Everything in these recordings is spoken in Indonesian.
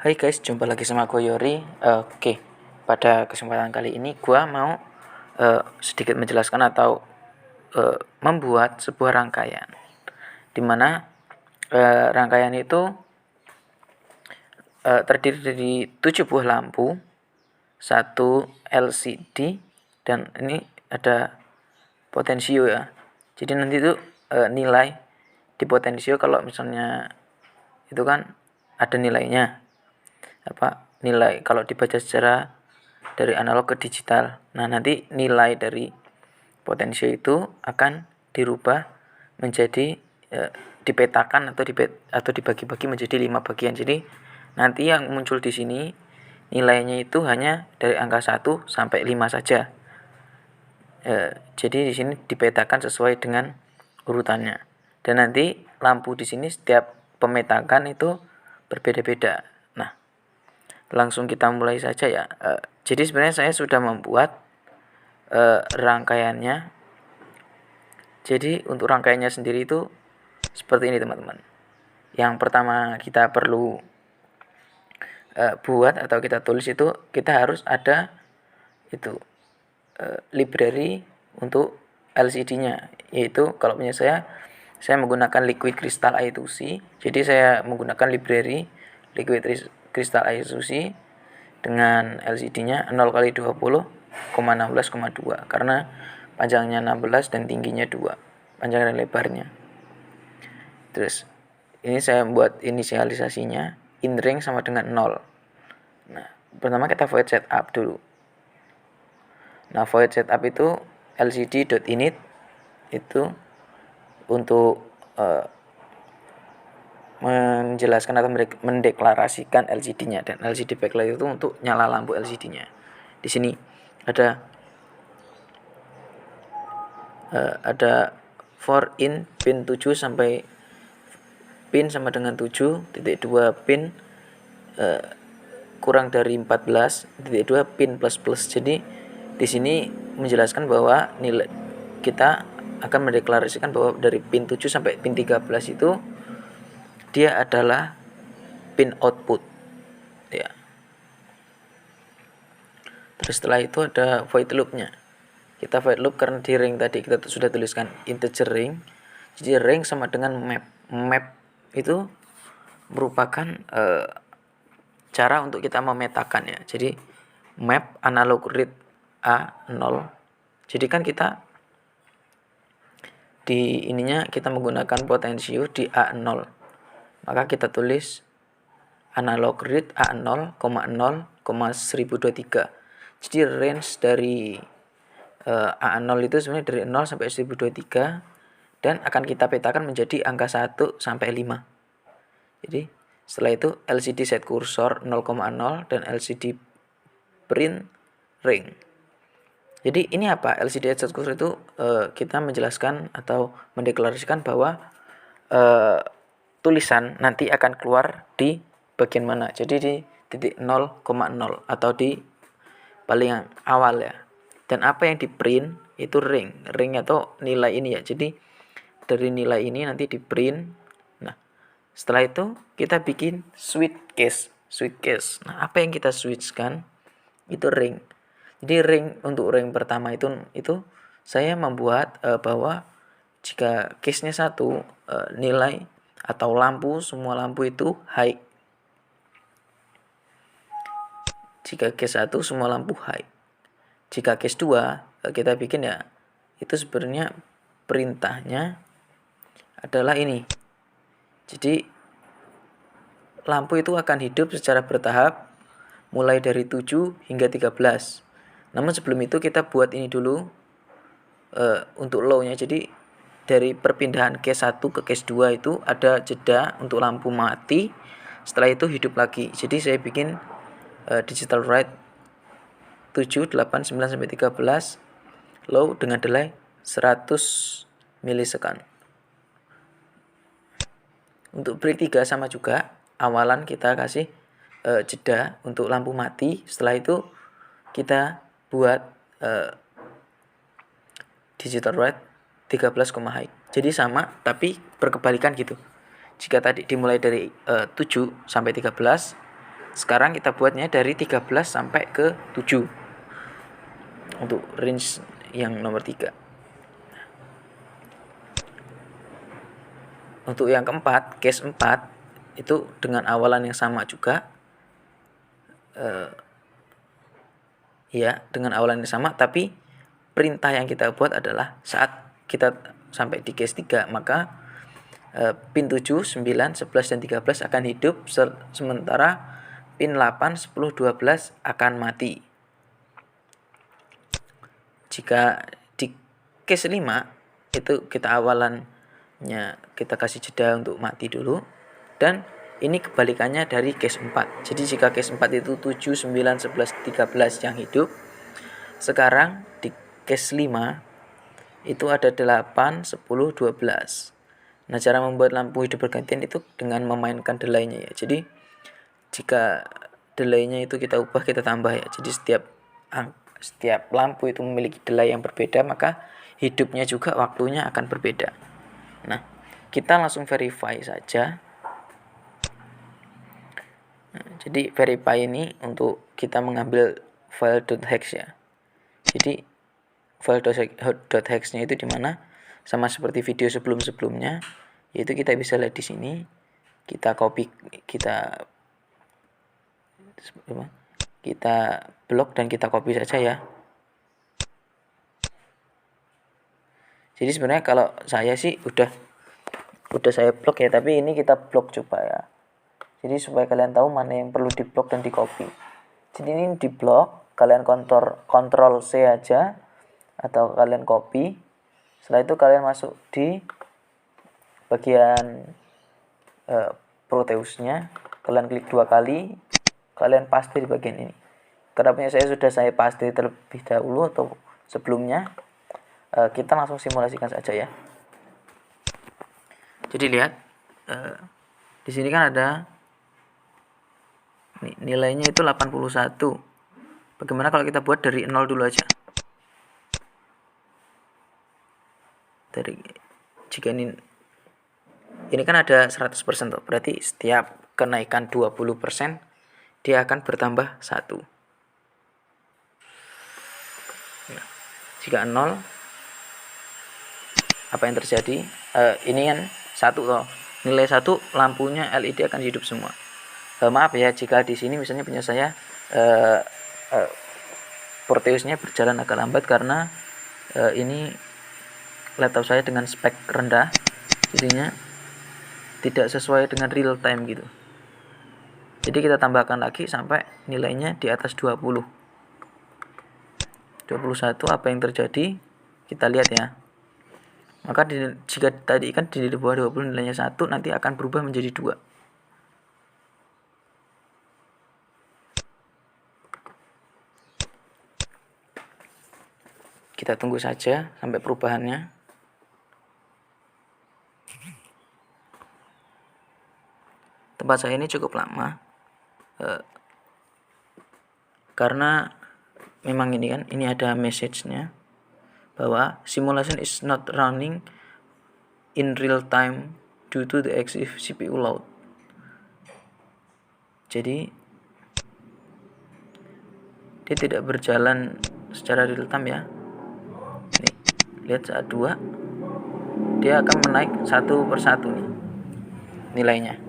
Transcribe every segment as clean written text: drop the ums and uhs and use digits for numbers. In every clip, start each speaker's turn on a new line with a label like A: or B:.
A: Hai guys, jumpa lagi sama gue Yori. Pada kesempatan kali ini gue mau sedikit menjelaskan atau membuat sebuah rangkaian, dimana rangkaian itu terdiri dari 7 buah lampu, 1 LCD, dan ini ada potensio ya. Jadi nanti itu nilai di potensio kalau misalnya itu kan ada nilainya. Nilai kalau dibaca secara dari analog ke digital. Nah, nanti nilai dari potensio itu akan dirubah menjadi dipetakan atau dibagi-bagi menjadi 5 bagian. Jadi nanti yang muncul di sini nilainya itu hanya dari angka 1 sampai 5 saja. Jadi di sini dipetakan sesuai dengan urutannya. Dan nanti lampu di sini setiap pemetakan itu berbeda-beda. Nah, langsung kita mulai saja ya. Jadi sebenarnya saya sudah membuat rangkaiannya. Jadi untuk rangkaiannya sendiri itu seperti ini teman-teman. Yang pertama kita perlu buat atau kita tulis itu, kita harus ada itu library untuk LCD-nya, yaitu kalau punya saya menggunakan Liquid Crystal I2C. Jadi saya menggunakan library Liquid Crystal I2C dengan LCD-nya 0x20,16,2 karena panjangnya 16 dan tingginya 2, panjang dan lebarnya. Terus ini saya buat inisialisasinya in ring sama dengan 0. Nah, pertama kita void setup dulu. Nah, void setup itu lcd.init itu untuk menjelaskan atau mendeklarasikan LCD-nya, dan LCD backlight itu untuk nyala lampu LCD-nya. Di sini ada for in pin 7 sampai pin sama dengan 7.2 pin kurang dari 14.2 pin plus. Jadi di sini menjelaskan bahwa nilai kita akan mendeklarasikan bahwa dari pin 7 sampai pin 13 itu dia adalah pin output ya. Terus setelah itu ada void loop-nya. Kita void loop karena di ring tadi kita sudah tuliskan integer ring. Jadi ring sama dengan map. Map itu merupakan cara untuk kita memetakan ya. Jadi map analog read A0. Jadi kan kita di ininya kita menggunakan potensio di A0. Maka kita tulis analog read A0, 0,1023. Jadi range dari A0 itu sebenarnya dari 0 sampai 1023 dan akan kita petakan menjadi angka 1 sampai 5. Jadi setelah itu LCD set kursor 0,0 dan LCD print ring. Jadi ini apa? LCD set kursor itu kita menjelaskan atau mendeklarasikan bahwa tulisan nanti akan keluar di bagian mana. Jadi di titik 0,0 atau di paling awal ya. Dan apa yang di print itu ring atau nilai ini ya. Jadi dari nilai ini nanti di print. Nah, setelah itu kita bikin switch case. Nah, apa yang kita switchkan itu ring. Jadi untuk ring pertama itu saya membuat bahwa jika case-nya 1 nilai atau semua lampu itu high. Jika case 1 semua lampu high. Jika case 2 kita bikin ya, itu sebenarnya perintahnya adalah ini. Jadi lampu itu akan hidup secara bertahap mulai dari 7 hingga 13. Namun sebelum itu kita buat ini dulu untuk low-nya. Jadi dari perpindahan case 1 ke case 2 itu ada jeda untuk lampu mati, setelah itu hidup lagi. Jadi saya bikin digital write 7, 8, 9 sampai 13 low dengan delay 100 milisecond. Untuk break 3 sama juga, awalan kita kasih jeda untuk lampu mati, setelah itu kita buat digital write 13, high. Jadi sama tapi berkebalikan gitu. Jika tadi dimulai dari 7 sampai 13, Sekarang kita buatnya dari 13 sampai ke 7 untuk range yang nomor 3. Untuk yang keempat, case 4 itu dengan awalan yang sama juga, ya, dengan awalan yang sama, tapi perintah yang kita buat adalah saat kita sampai di case 3, maka pin 7, 9, 11, dan 13 akan hidup, sementara pin 8, 10, 12 akan mati. Jika di case 5 itu kita awalannya kita kasih jeda untuk mati dulu, dan ini kebalikannya dari case 4. Jadi jika case 4 itu 7, 9, 11, 13 yang hidup, sekarang di case 5 itu ada 8, 10, 12. Nah, cara membuat lampu hidup bergantian itu dengan memainkan delay-nya ya. Jadi jika delay-nya itu kita ubah, kita tambah ya. Jadi setiap lampu itu memiliki delay yang berbeda, maka hidupnya juga waktunya akan berbeda. Nah, kita langsung verify saja. Nah, jadi verify ini untuk kita mengambil file .hex ya. Jadi file .hex-nya itu dimana? Sama seperti video sebelum-sebelumnya, yaitu kita bisa lihat di sini. Kita copy, kita blok dan kita copy saja ya. Jadi sebenarnya kalau saya sih udah saya blok ya, tapi ini kita blok coba ya. Jadi supaya kalian tahu mana yang perlu di blok dan di copy. Jadi ini di blok, kalian Ctrl C aja atau kalian copy. Setelah itu kalian masuk di bagian Proteusnya, kalian klik 2 kali, kalian paste di bagian ini. Karena punya saya paste terlebih dahulu atau sebelumnya, kita langsung simulasikan saja ya. Jadi lihat, di sini kan ada nilainya itu 81. Bagaimana kalau kita buat dari 0 dulu aja? Jika ini kan ada 100% tuh, berarti setiap kenaikan 20% dia akan bertambah 1. Nah, jika 0, apa yang terjadi? Ini kan 1 toh. Nilai 1, lampunya LED akan hidup semua. Maaf ya jika di sini misalnya punya saya Proteusnya berjalan agak lambat karena ini laptop saya dengan spek rendah, jadinya tidak sesuai dengan real time gitu. Jadi kita tambahkan lagi sampai nilainya di atas 20. 21, apa yang terjadi? Kita lihat ya. Maka jika tadi kan di bawah 20 nilainya 1, nanti akan berubah menjadi 2. Kita tunggu saja sampai perubahannya. Tempat saya ini cukup lama. Karena memang ini ada message-nya bahwa simulation is not running in real time due to the excessive CPU load. Jadi dia tidak berjalan secara real time ya. Nih, lihat saat 2 dia akan menaik satu persatu nih nilainya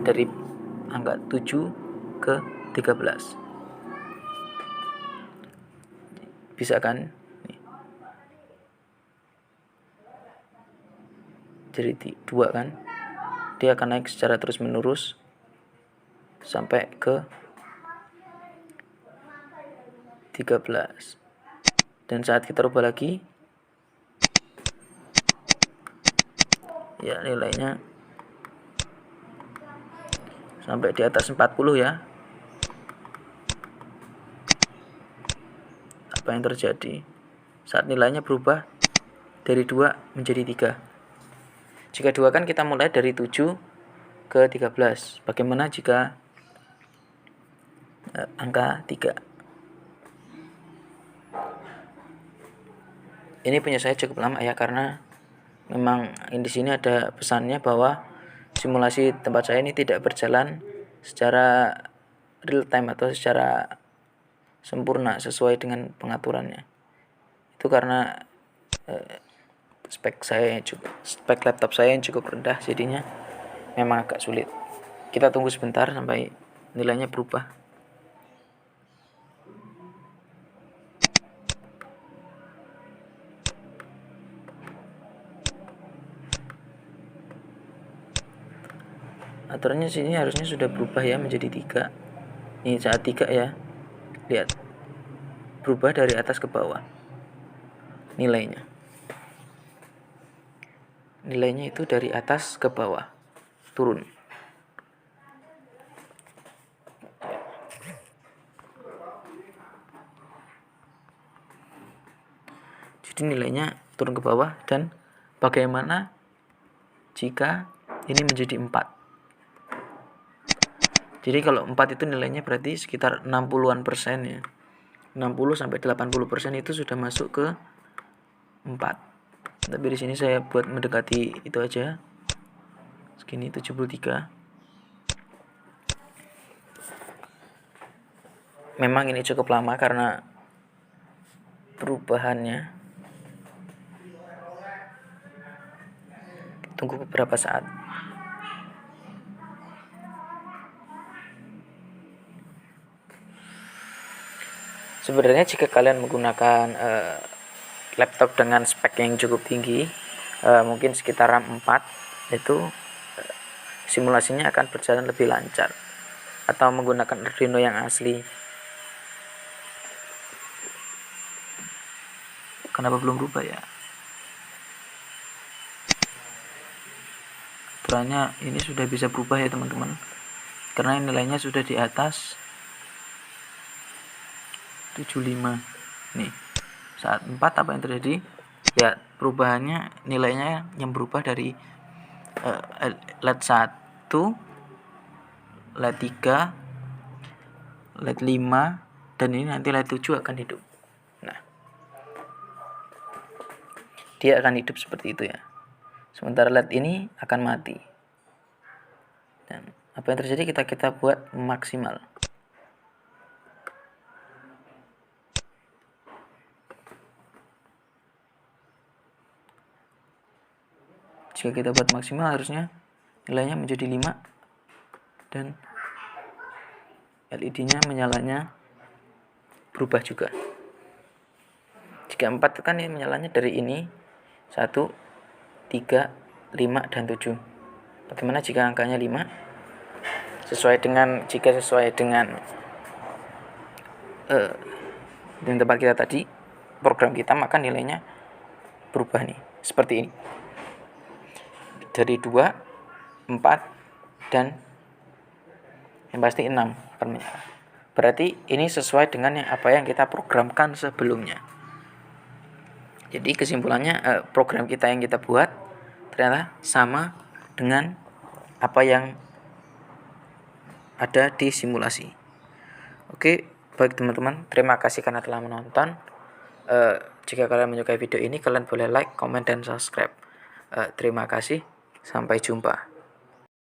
A: dari angka 7 ke 13. Bisa kan? Nih. Jadi 2 kan? Dia akan naik secara terus menerus sampai ke 13. Dan saat kita rubah lagi, ya nilainya sampai di atas 40 ya. Apa yang terjadi? Saat nilainya berubah dari 2 menjadi 3. Jika 2 kan kita mulai dari 7 ke 13. Bagaimana jika angka 3? Ini punya saya cukup lama ya, karena memang di sini ada pesannya bahwa simulasi tempat saya ini tidak berjalan secara real time atau secara sempurna sesuai dengan pengaturannya. Itu karena spek laptop saya yang cukup rendah, jadinya memang agak sulit. Kita tunggu sebentar sampai nilainya berubah. Aturannya sini harusnya sudah berubah ya menjadi 3. Ini saat 3 ya. Lihat. Berubah dari atas ke bawah. Nilainya itu dari atas ke bawah turun. Jadi nilainya turun ke bawah. Dan bagaimana jika ini menjadi 4? Jadi kalau 4 itu nilainya berarti sekitar 60-an persen ya. 60-80% itu sudah masuk ke 4. Tapi di sini saya buat mendekati itu aja. Segini 73. Memang ini cukup lama karena perubahannya. Tunggu beberapa saat. Sebenarnya jika kalian menggunakan laptop dengan spek yang cukup tinggi, mungkin sekitar RAM 4, itu simulasinya akan berjalan lebih lancar. Atau menggunakan Arduino yang asli. Kenapa belum berubah ya? Aturannya ini sudah bisa berubah ya teman-teman, karena nilainya sudah di atas 75. Nih, saat 4 apa yang terjadi? Ya, perubahannya nilainya yang berubah dari LED 1, LED 3, LED 5, dan ini nanti LED 7 akan hidup. Nah, dia akan hidup seperti itu ya. Sementara LED ini akan mati. Dan apa yang terjadi kita buat maksimal. Jika kita buat maksimal harusnya nilainya menjadi 5 dan LED-nya menyalanya berubah juga. Jika 4 kan ini menyalanya dari ini 1, 3, 5, dan 7. Bagaimana jika angkanya 5? Jika sesuai dengan tempat kita tadi, program kita, maka nilainya berubah nih, seperti ini. Dari 2, 4, dan yang pasti 6 akan menyala. Berarti ini sesuai dengan apa yang kita programkan sebelumnya. Jadi kesimpulannya, program kita yang kita buat ternyata sama dengan apa yang ada di simulasi. Oke, baik teman-teman, terima kasih karena telah menonton. Jika kalian menyukai video ini, kalian boleh like, comment, dan subscribe. Terima kasih, sampai jumpa.